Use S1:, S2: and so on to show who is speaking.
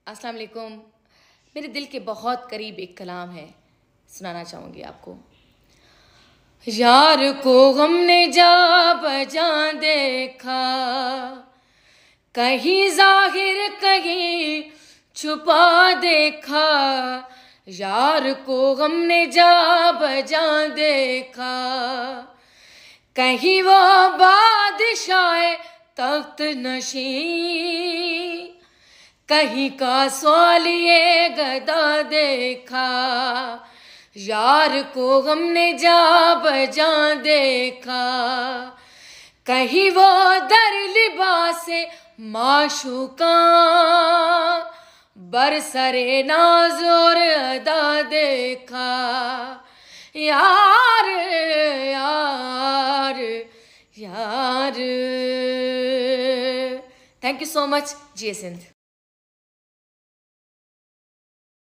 S1: अस्सलाम वालेकुम। मेरे दिल के बहुत करीब एक कलाम है, सुनाना चाहूँगी आपको। यार को हमने जा बजा देखा, कहीं जाहिर कहीं छुपा देखा। यार को हमने जा बजा देखा, कहीं वो बादशाह तख्त नशीं, कहीं का सवालिए गदा देखा। यार को हमने जा बजा देखा, कहीं वो दर लिबास माशूका, बरसरे नाज और अदा देखा। यार यार यार। Thank you so much. जी सिंध।